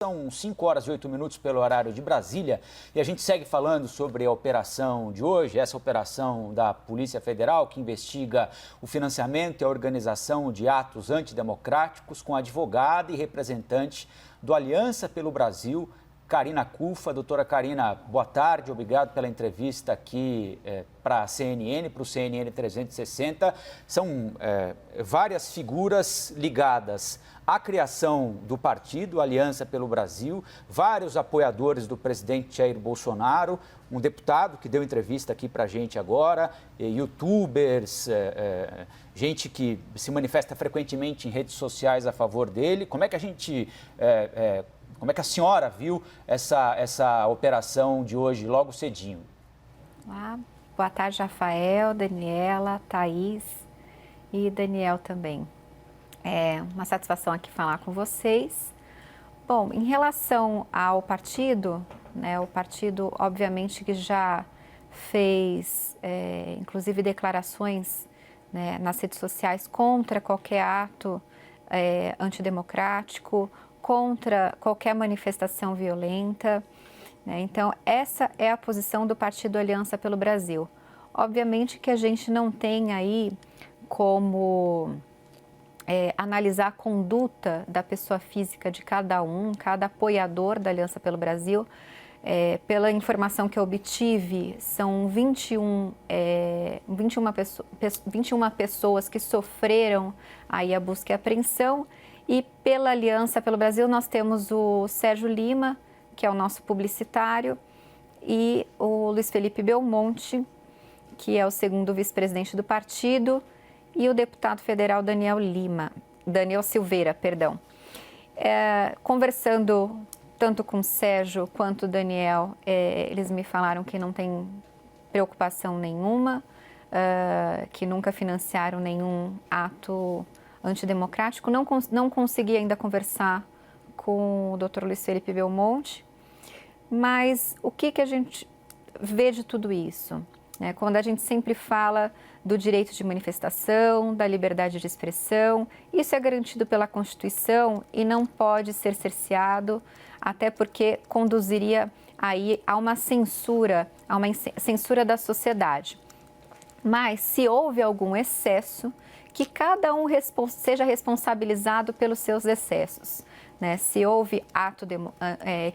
São 5 horas e 8 minutos pelo horário de Brasília e a gente segue falando sobre a operação de hoje, essa operação da Polícia Federal que investiga o financiamento e a organização de atos antidemocráticos com a advogada e representante do Aliança pelo Brasil, Karina Cufa. Doutora Karina, boa tarde, obrigado pela entrevista aqui para a CNN, para o CNN 360. São várias figuras ligadas à criação do partido Aliança pelo Brasil, vários apoiadores do presidente Jair Bolsonaro, um deputado que deu entrevista aqui para a gente agora, youtubers, gente que se manifesta frequentemente em redes sociais a favor dele. Como é que a senhora viu essa operação de hoje, logo cedinho? Boa tarde, Rafael, Daniela, Thaís e Daniel também. É uma satisfação aqui falar com vocês. Bom, em relação ao partido, né, o partido obviamente que já fez, inclusive, declarações, né, nas redes sociais contra qualquer ato antidemocrático, contra qualquer manifestação violenta, né? Então, essa é a posição do Partido Aliança pelo Brasil. Obviamente que a gente não tem aí como analisar a conduta da pessoa física de cada apoiador da Aliança pelo Brasil. Pela informação que eu obtive, são 21 pessoas que sofreram aí a busca e apreensão. E pela Aliança pelo Brasil, nós temos o Sérgio Lima, que é o nosso publicitário, e o Luiz Felipe Belmonte, que é o segundo vice-presidente do partido, e o deputado federal Daniel Silveira. Conversando tanto com o Sérgio quanto o Daniel, eles me falaram que não tem preocupação nenhuma, que nunca financiaram nenhum ato antidemocrático. Não consegui ainda conversar com o Dr. Luiz Felipe Belmonte, mas o que a gente vê de tudo isso? Quando a gente sempre fala do direito de manifestação, da liberdade de expressão, isso é garantido pela Constituição e não pode ser cerceado, até porque conduziria aí a uma censura da sociedade. Mas se houve algum excesso, que cada um seja responsabilizado pelos seus excessos, né? Se houve ato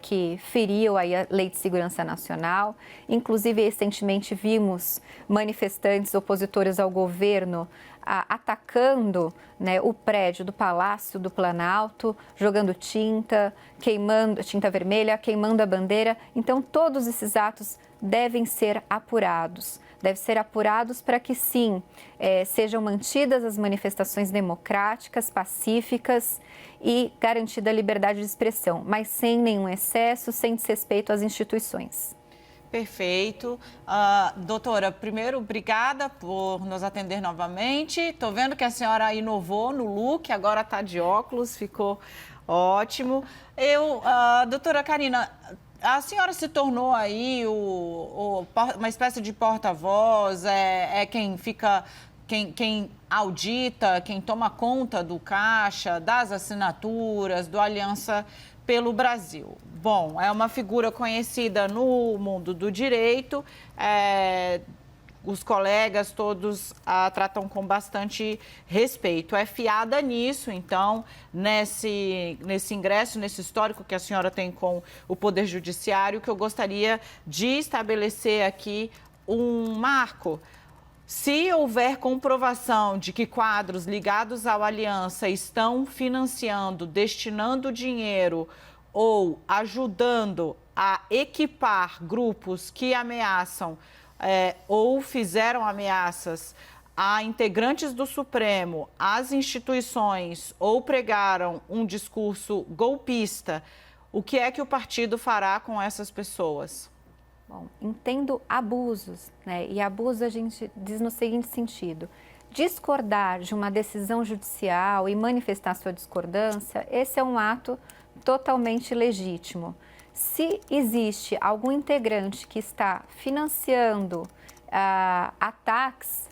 que feriu aí a Lei de Segurança Nacional, inclusive recentemente vimos manifestantes opositores ao governo atacando, né, o prédio do Palácio do Planalto, jogando queimando tinta vermelha, queimando a bandeira. Então, todos esses atos devem ser apurados. Para que, sim, sejam mantidas as manifestações democráticas, pacíficas e garantida a liberdade de expressão, mas sem nenhum excesso, sem desrespeito às instituições. Perfeito. Doutora, primeiro, obrigada por nos atender novamente. Estou vendo que a senhora inovou no look, agora está de óculos, ficou ótimo. Doutora Karina, a senhora se tornou aí uma espécie de porta-voz, quem audita, quem toma conta do caixa, das assinaturas, do Aliança pelo Brasil. Bom, é uma figura conhecida no mundo do direito, os colegas todos a tratam com bastante respeito. É fiada nisso, então, nesse ingresso, nesse histórico que a senhora tem com o Poder Judiciário, que eu gostaria de estabelecer aqui um marco. Se houver comprovação de que quadros ligados à Aliança estão financiando, destinando dinheiro ou ajudando a equipar grupos que ameaçam ou fizeram ameaças a integrantes do Supremo, às instituições ou pregaram um discurso golpista, o que é que o partido fará com essas pessoas? Bom, entendo abusos, né? E abuso a gente diz no seguinte sentido: discordar de uma decisão judicial e manifestar sua discordância, esse é um ato totalmente legítimo. Se existe algum integrante que está financiando ataques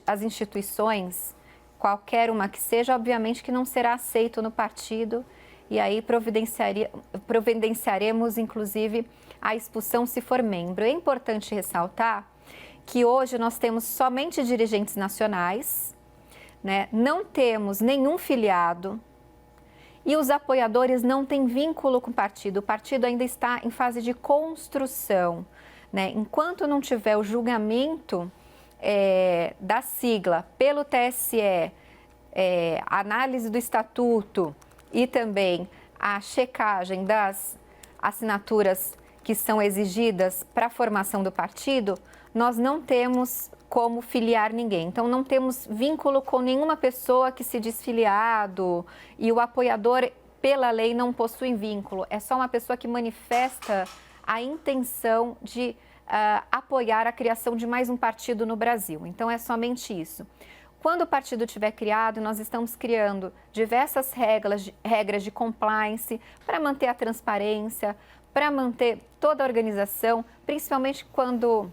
às instituições, qualquer uma que seja, obviamente que não será aceito no partido e aí providenciaremos, inclusive, a expulsão se for membro. É importante ressaltar que hoje nós temos somente dirigentes nacionais, né? Não temos nenhum filiado e os apoiadores não têm vínculo com o partido. O partido ainda está em fase de construção, né? Enquanto não tiver o julgamento da sigla pelo TSE, a análise do estatuto e também a checagem das assinaturas que são exigidas para a formação do partido, nós não temos como filiar ninguém. Então, não temos vínculo com nenhuma pessoa que se diz filiado e o apoiador, pela lei, não possui vínculo. É só uma pessoa que manifesta a intenção de apoiar a criação de mais um partido no Brasil. Então, é somente isso. Quando o partido tiver criado, nós estamos criando diversas regras de compliance para manter a transparência, para manter toda a organização, principalmente quando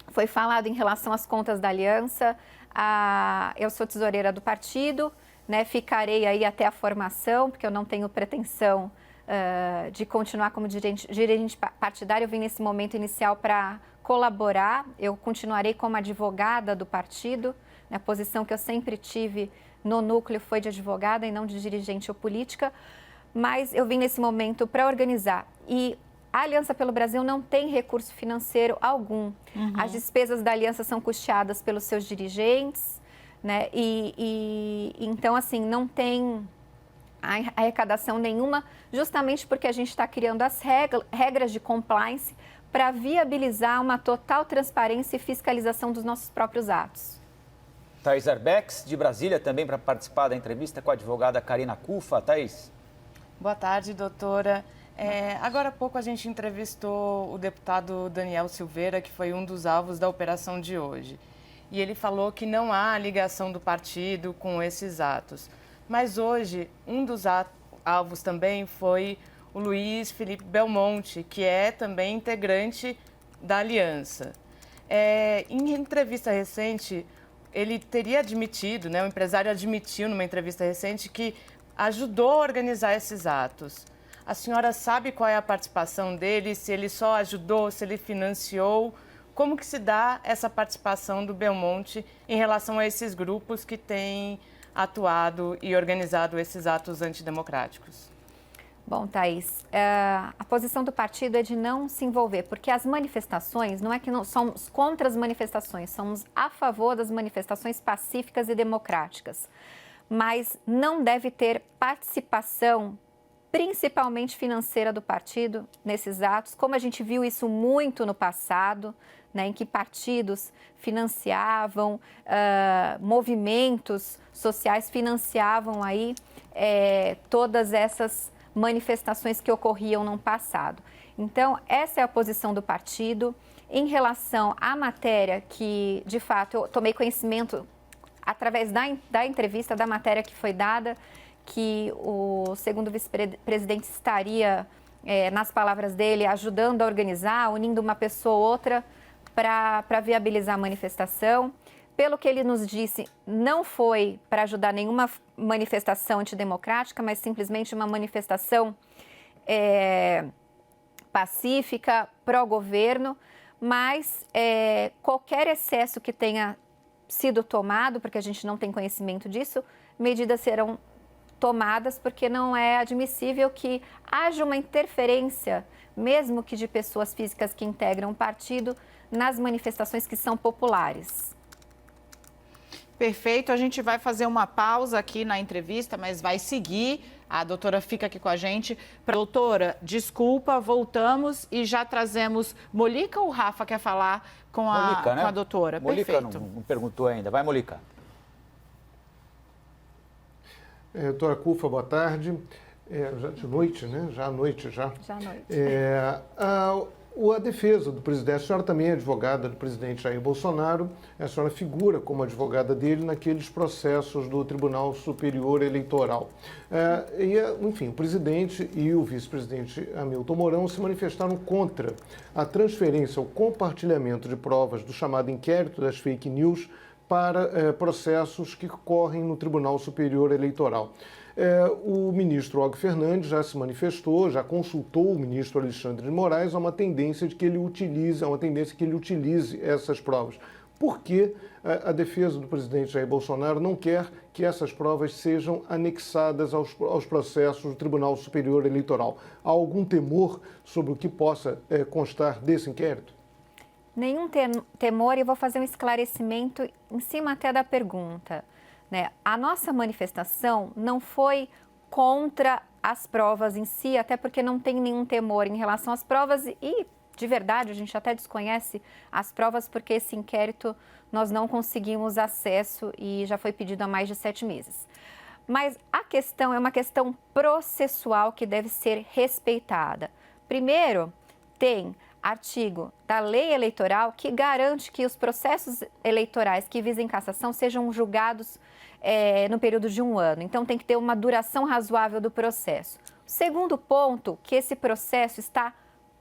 foi falado em relação às contas da aliança. Eu sou tesoureira do partido, né? Ficarei aí até a formação, porque eu não tenho pretensão de continuar como dirigente partidário. Eu vim nesse momento inicial para colaborar, eu continuarei como advogada do partido. A posição que eu sempre tive no núcleo foi de advogada e não de dirigente ou política, mas eu vim nesse momento para organizar. E a Aliança pelo Brasil não tem recurso financeiro algum. As despesas da Aliança são custeadas pelos seus dirigentes, né? Então, assim, não tem arrecadação nenhuma, justamente porque a gente está criando as regras de compliance para viabilizar uma total transparência e fiscalização dos nossos próprios atos. Thaís Arbex, de Brasília, também para participar da entrevista com a advogada Karina Cufa. Thaís. Boa tarde, doutora. Agora há pouco a gente entrevistou o deputado Daniel Silveira, que foi um dos alvos da operação de hoje. E ele falou que não há ligação do partido com esses atos. Mas hoje, um dos alvos também foi o Luiz Felipe Belmonte, que é também integrante da aliança. Em entrevista recente, ele teria admitido, né, o empresário admitiu numa entrevista recente que ajudou a organizar esses atos. A senhora sabe qual é a participação dele, se ele só ajudou, se ele financiou? Como que se dá essa participação do Belmonte em relação a esses grupos que têm atuado e organizado esses atos antidemocráticos? Bom, Thaís, a posição do partido é de não se envolver, porque as manifestações, não é que não somos contra as manifestações, somos a favor das manifestações pacíficas e democráticas, mas não deve ter participação, principalmente financeira, do partido nesses atos, como a gente viu isso muito no passado, né, em que partidos financiavam, movimentos sociais financiavam aí todas essas manifestações que ocorriam no passado. Então, essa é a posição do partido. Em relação à matéria que, de fato, eu tomei conhecimento através da entrevista, da matéria que foi dada, que o segundo vice-presidente estaria, nas palavras dele, ajudando a organizar, unindo uma pessoa ou outra para viabilizar a manifestação. Pelo que ele nos disse, não foi para ajudar nenhuma manifestação antidemocrática, mas simplesmente uma manifestação pacífica, pró-governo, mas qualquer excesso que tenha sido tomado, porque a gente não tem conhecimento disso, medidas serão tomadas, porque não é admissível que haja uma interferência, mesmo que de pessoas físicas que integram o partido, nas manifestações que são populares. Perfeito, a gente vai fazer uma pausa aqui na entrevista, mas vai seguir. A doutora fica aqui com a gente. Doutora, desculpa, voltamos e já trazemos Molica ou o Rafa quer falar com Molica, né? Com a doutora? Molica Perfeito. não perguntou ainda. Vai, Molica. Doutora Cufa, boa tarde. Já de noite, né? Já à noite, já. Já à noite. A defesa do presidente, a senhora também é advogada do presidente Jair Bolsonaro, a senhora figura como advogada dele naqueles processos do Tribunal Superior Eleitoral. Enfim, o presidente e o vice-presidente Hamilton Mourão se manifestaram contra a transferência, o compartilhamento de provas do chamado inquérito das fake news para processos que correm no Tribunal Superior Eleitoral. o ministro Og Fernandes já se manifestou, já consultou o ministro Alexandre de Moraes a uma tendência que ele utilize essas provas. Por que a defesa do presidente Jair Bolsonaro não quer que essas provas sejam anexadas aos processos do Tribunal Superior Eleitoral? Há algum temor sobre o que possa constar desse inquérito? Nenhum temor, e vou fazer um esclarecimento em cima até da pergunta, né? A nossa manifestação não foi contra as provas em si, até porque não tem nenhum temor em relação às provas e, de verdade, a gente até desconhece as provas porque esse inquérito nós não conseguimos acesso e já foi pedido há mais de 7 meses. Mas a questão é uma questão processual que deve ser respeitada. Primeiro, tem artigo da lei eleitoral que garante que os processos eleitorais que visem cassação sejam julgados no período de 1 ano. Então, tem que ter uma duração razoável do processo. Segundo ponto, que esse processo está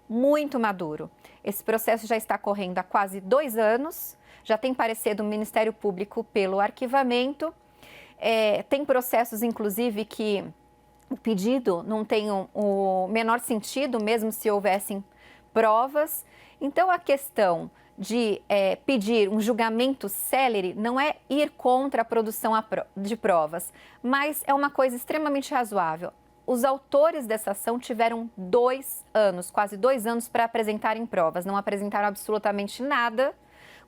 muito maduro. Esse processo já está correndo há quase 2 anos, já tem parecer do Ministério Público pelo arquivamento, tem processos, inclusive, que o pedido não tem o menor sentido, mesmo se houvessem provas. Então, a questão de pedir um julgamento célere não é ir contra a produção de provas, mas é uma coisa extremamente razoável. Os autores dessa ação tiveram 2 anos, quase 2 anos, para apresentarem provas. Não apresentaram absolutamente nada.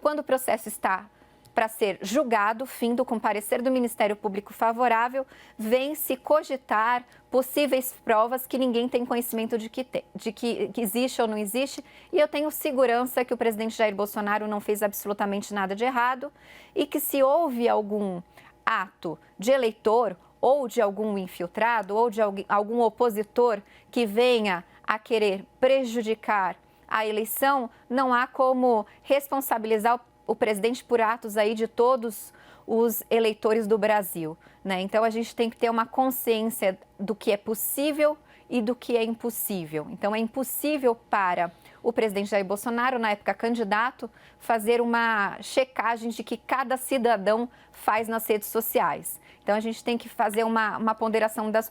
Quando o processo está para ser julgado, findo com parecer do Ministério Público favorável, vem-se cogitar possíveis provas que ninguém tem conhecimento de que existe ou não existe. E eu tenho segurança que o presidente Jair Bolsonaro não fez absolutamente nada de errado e que, se houve algum ato de eleitor ou de algum infiltrado ou de algum opositor que venha a querer prejudicar a eleição, não há como responsabilizar o presidente por atos aí de todos os eleitores do Brasil, né? Então, a gente tem que ter uma consciência do que é possível e do que é impossível. Então, é impossível para o presidente Jair Bolsonaro, na época candidato, fazer uma checagem de que cada cidadão faz nas redes sociais. Então, a gente tem que fazer uma ponderação das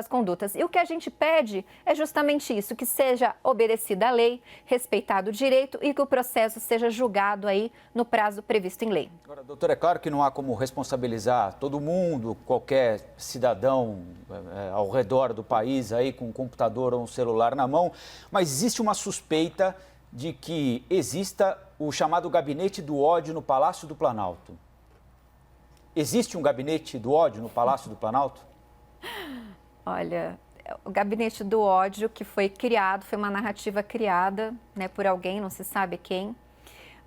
condutas. E o que a gente pede é justamente isso, que seja obedecida a lei, respeitado o direito e que o processo seja julgado aí no prazo previsto em lei. Agora, doutora, é claro que não há como responsabilizar todo mundo, qualquer cidadão ao redor do país aí com um computador ou um celular na mão, mas existe uma suspeita de que exista o chamado gabinete do ódio no Palácio do Planalto. Existe um gabinete do ódio no Palácio do Planalto? Olha, o gabinete do ódio que foi criado, foi uma narrativa criada, né, por alguém, não se sabe quem.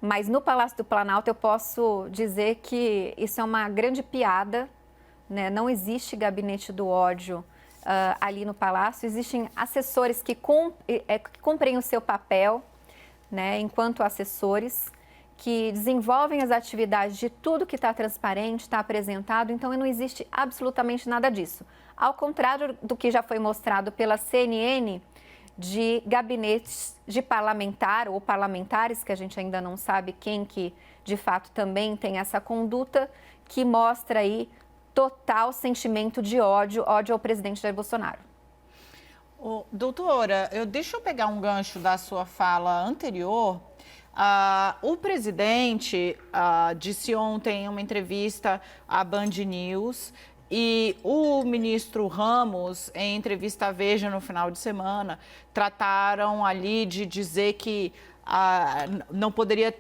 Mas no Palácio do Planalto eu posso dizer que isso é uma grande piada, né? Não existe gabinete do ódio ali no Palácio. Existem assessores que cumprem o seu papel, né, enquanto assessores, que desenvolvem as atividades de tudo que está transparente, está apresentado, então não existe absolutamente nada disso. Ao contrário do que já foi mostrado pela CNN, de gabinetes de parlamentar ou parlamentares, que a gente ainda não sabe quem que de fato também tem essa conduta, que mostra aí total sentimento de ódio ao presidente Jair Bolsonaro. Doutora, deixa eu pegar um gancho da sua fala anterior. O presidente disse ontem em uma entrevista à Band News e o ministro Ramos, em entrevista à Veja no final de semana, trataram ali de dizer que não poderia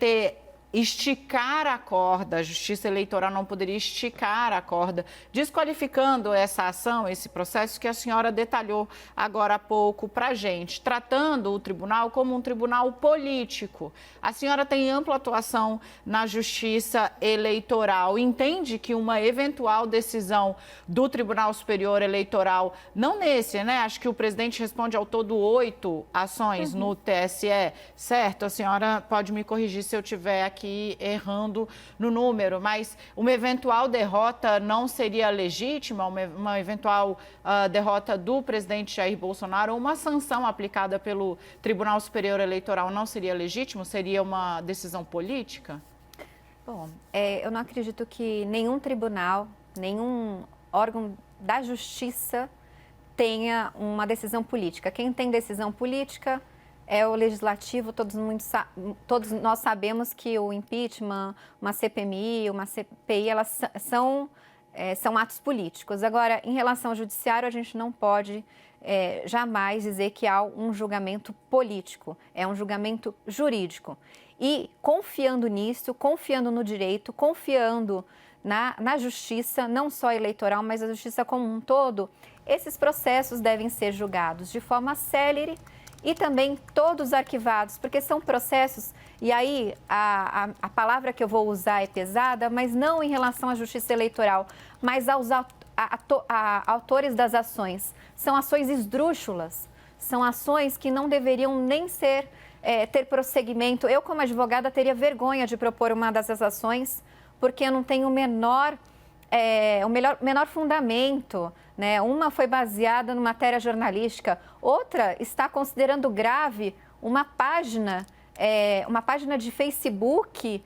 esticar a corda, a Justiça Eleitoral não poderia esticar a corda, desqualificando essa ação, esse processo que a senhora detalhou agora há pouco para a gente, tratando o tribunal como um tribunal político. A senhora tem ampla atuação na Justiça Eleitoral, entende que uma eventual decisão do Tribunal Superior Eleitoral, não nesse, né? Acho que o presidente responde ao todo 8 ações no TSE, certo? A senhora pode me corrigir se eu tiver aqui errando no número, mas uma eventual derrota não seria legítima, uma eventual derrota do presidente Jair Bolsonaro ou uma sanção aplicada pelo Tribunal Superior Eleitoral não seria legítimo? Seria uma decisão política? Bom, eu não acredito que nenhum tribunal, nenhum órgão da justiça tenha uma decisão política. Quem tem decisão política é o legislativo. Todos nós sabemos que o impeachment, uma CPMI, uma CPI, elas são atos políticos. Agora, em relação ao judiciário, a gente não pode jamais dizer que há um julgamento político, é um julgamento jurídico. E confiando nisso, confiando no direito, confiando na justiça, não só eleitoral, mas a justiça como um todo, esses processos devem ser julgados de forma célere e também todos arquivados, porque são processos, e aí a palavra que eu vou usar é pesada, mas não em relação à justiça eleitoral, mas aos autores das ações. São ações esdrúxulas, são ações que não deveriam nem ter prosseguimento. Eu, como advogada, teria vergonha de propor uma dessas ações, porque eu não tenho o menor fundamento, né? Uma foi baseada numa matéria jornalística, outra está considerando grave uma página de Facebook,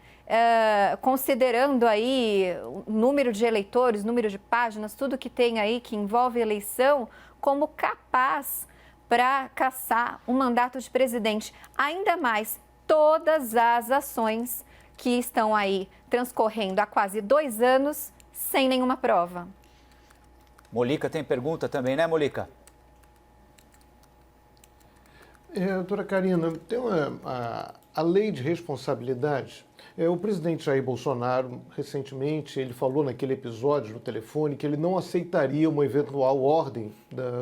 considerando aí o número de eleitores, número de páginas, tudo que tem aí que envolve eleição, como capaz para cassar um mandato de presidente. Ainda mais, todas as ações que estão aí transcorrendo há quase 2 anos sem nenhuma prova. Molica tem pergunta também, né, Molica? Doutora Karina, tem a lei de responsabilidade. O presidente Jair Bolsonaro, recentemente, ele falou naquele episódio no telefone que ele não aceitaria uma eventual ordem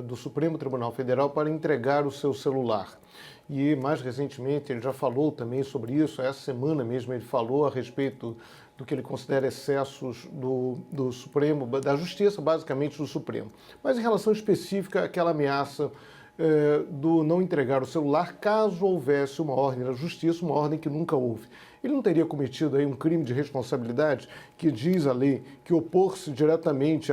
do Supremo Tribunal Federal para entregar o seu celular. E, mais recentemente, ele já falou também sobre isso. Essa semana mesmo ele falou a respeito do que ele considera excessos do Supremo, da Justiça, basicamente do Supremo. Mas em relação específica àquela ameaça do não entregar o celular, caso houvesse uma ordem da Justiça, uma ordem que nunca houve. Ele não teria cometido aí um crime de responsabilidade que diz a lei que opor-se diretamente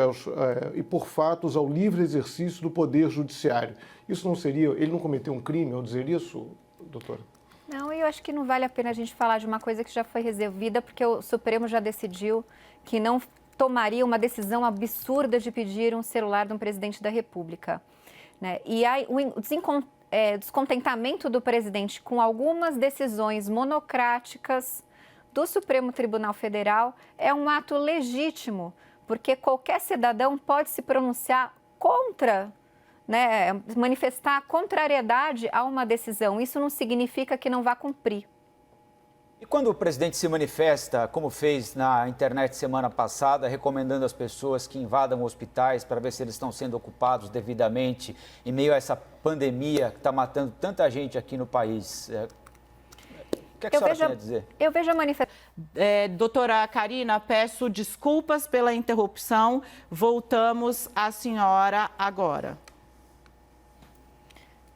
e por fatos ao livre exercício do poder judiciário. Isso não seria, ele não cometeu um crime ao dizer isso, doutora? Não, eu acho que não vale a pena a gente falar de uma coisa que já foi resolvida, porque o Supremo já decidiu que não tomaria uma decisão absurda de pedir um celular de um presidente da República, né? E aí, o descontentamento do presidente com algumas decisões monocráticas do Supremo Tribunal Federal é um ato legítimo, porque qualquer cidadão pode se pronunciar contra, né, manifestar contrariedade a uma decisão. Isso não significa que não vá cumprir. E quando o presidente se manifesta, como fez na internet semana passada, recomendando às pessoas que invadam hospitais para ver se eles estão sendo ocupados devidamente em meio a essa pandemia que está matando tanta gente aqui no país, o que a senhora tem a dizer? Eu vejo a manifestação. Doutora Karina, peço desculpas pela interrupção. Voltamos à senhora agora.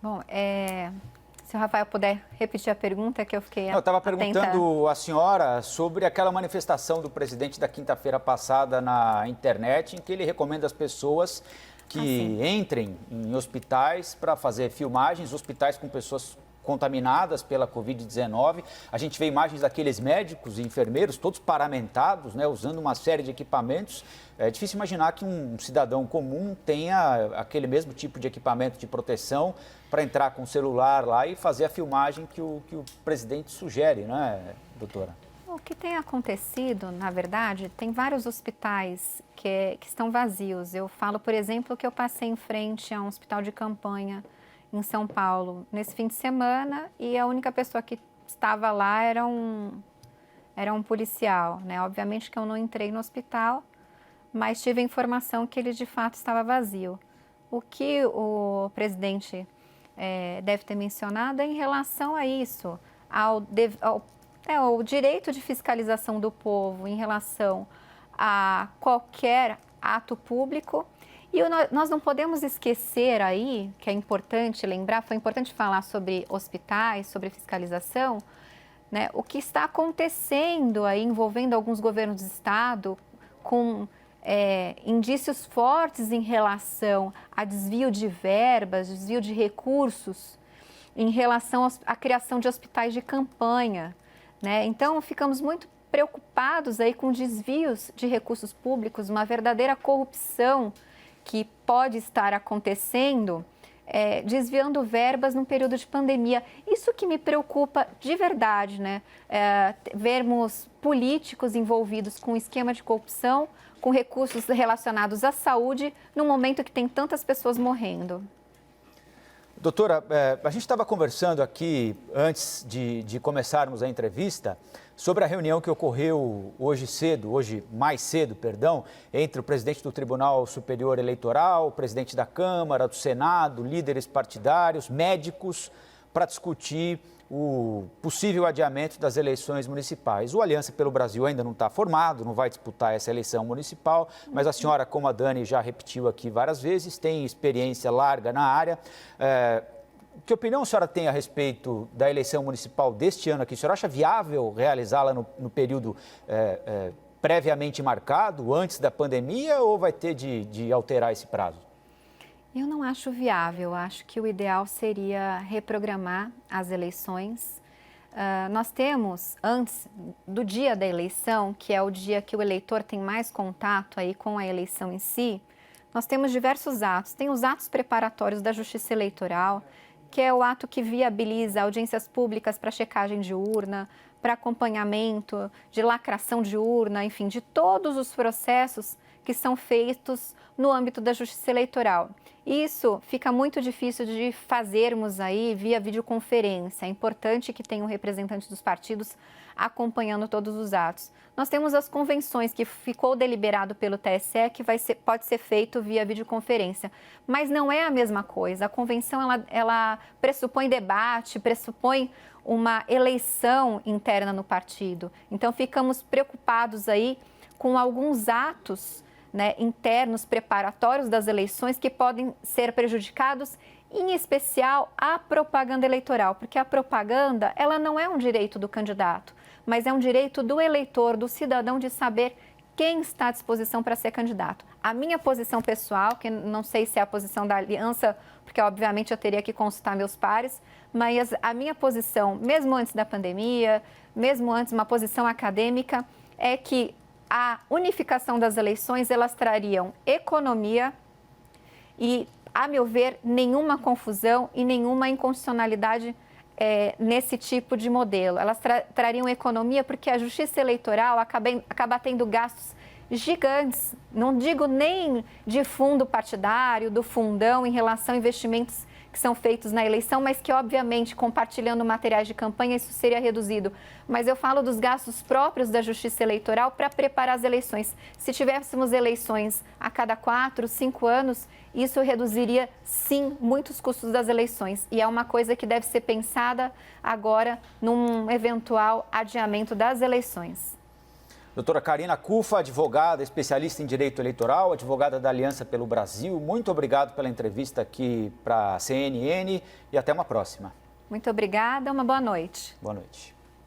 Bom, se o Rafael puder repetir a pergunta que eu fiquei atenta. Eu estava perguntando à senhora sobre aquela manifestação do presidente da quinta-feira passada na internet, em que ele recomenda às pessoas que entrem em hospitais para fazer filmagens, hospitais com pessoas contaminadas pela Covid-19. A gente vê imagens daqueles médicos e enfermeiros, todos paramentados, né, usando uma série de equipamentos. É difícil imaginar que um cidadão comum tenha aquele mesmo tipo de equipamento de proteção para entrar com o celular lá e fazer a filmagem que o presidente sugere, não é, doutora? O que tem acontecido, na verdade, tem vários hospitais que estão vazios. Eu falo, por exemplo, que eu passei em frente a um hospital de campanha em São Paulo nesse fim de semana e a única pessoa que estava lá era um policial, né? Obviamente que eu não entrei no hospital, mas tive a informação que ele de fato estava vazio. O que o presidente deve ter mencionado é em relação a isso, ao direito de fiscalização do povo em relação a qualquer ato público. E nós não podemos esquecer aí, que é importante lembrar, foi importante falar sobre hospitais, sobre fiscalização, né? O que está acontecendo aí envolvendo alguns governos do estado com indícios fortes em relação a desvio de verbas, desvio de recursos, em relação à criação de hospitais de campanha, né? Então, ficamos muito preocupados aí com desvios de recursos públicos, uma verdadeira corrupção que pode estar acontecendo desviando verbas num período de pandemia. Isso que me preocupa de verdade, né? Vermos políticos envolvidos com esquema de corrupção, com recursos relacionados à saúde, num momento que tem tantas pessoas morrendo. Doutora, a gente estava conversando aqui, antes de começarmos a entrevista, sobre a reunião que ocorreu hoje mais cedo, entre o presidente do Tribunal Superior Eleitoral, o presidente da Câmara, do Senado, líderes partidários, médicos, para discutir o possível adiamento das eleições municipais. O Aliança pelo Brasil ainda não está formado, não vai disputar essa eleição municipal, mas a senhora, como a Dani já repetiu aqui várias vezes, tem experiência larga na área. Que opinião a senhora tem a respeito da eleição municipal deste ano aqui? A senhora acha viável realizá-la no período previamente marcado, antes da pandemia, ou vai ter de alterar esse prazo? Eu não acho viável, acho que o ideal seria reprogramar as eleições. Nós temos, antes do dia da eleição, que é o dia que o eleitor tem mais contato aí com a eleição em si, nós temos diversos atos. Tem os atos preparatórios da Justiça Eleitoral, que é o ato que viabiliza audiências públicas para checagem de urna, para acompanhamento, de lacração de urna, enfim, de todos os processos que são feitos no âmbito da Justiça Eleitoral. Isso fica muito difícil de fazermos aí via videoconferência. É importante que tenham representantes dos partidos acompanhando todos os atos. Nós temos as convenções que ficou deliberado pelo TSE que pode ser feito via videoconferência, mas não é a mesma coisa. A convenção ela pressupõe debate, pressupõe uma eleição interna no partido. Então ficamos preocupados aí com alguns atos, né, internos preparatórios das eleições que podem ser prejudicados, em especial a propaganda eleitoral, porque a propaganda ela não é um direito do candidato, mas é um direito do eleitor, do cidadão, de saber quem está à disposição para ser candidato. A minha posição pessoal, que não sei se é a posição da aliança, porque obviamente eu teria que consultar meus pares, mas a minha posição, mesmo antes da pandemia, mesmo antes uma posição acadêmica, é que a unificação das eleições, elas trariam economia e, a meu ver, nenhuma confusão e nenhuma inconstitucionalidade nesse tipo de modelo. Elas trariam economia porque a Justiça Eleitoral acaba tendo gastos gigantes, não digo nem de fundo partidário, do fundão, em relação a investimentos que são feitos na eleição, mas que, obviamente, compartilhando materiais de campanha, isso seria reduzido. Mas eu falo dos gastos próprios da Justiça Eleitoral para preparar as eleições. Se tivéssemos eleições a cada 4, 5 anos, isso reduziria, sim, muitos custos das eleições. E é uma coisa que deve ser pensada agora num eventual adiamento das eleições. Doutora Karina Cufa, advogada, especialista em direito eleitoral, advogada da Aliança pelo Brasil, muito obrigado pela entrevista aqui para a CNN e até uma próxima. Muito obrigada, uma boa noite. Boa noite.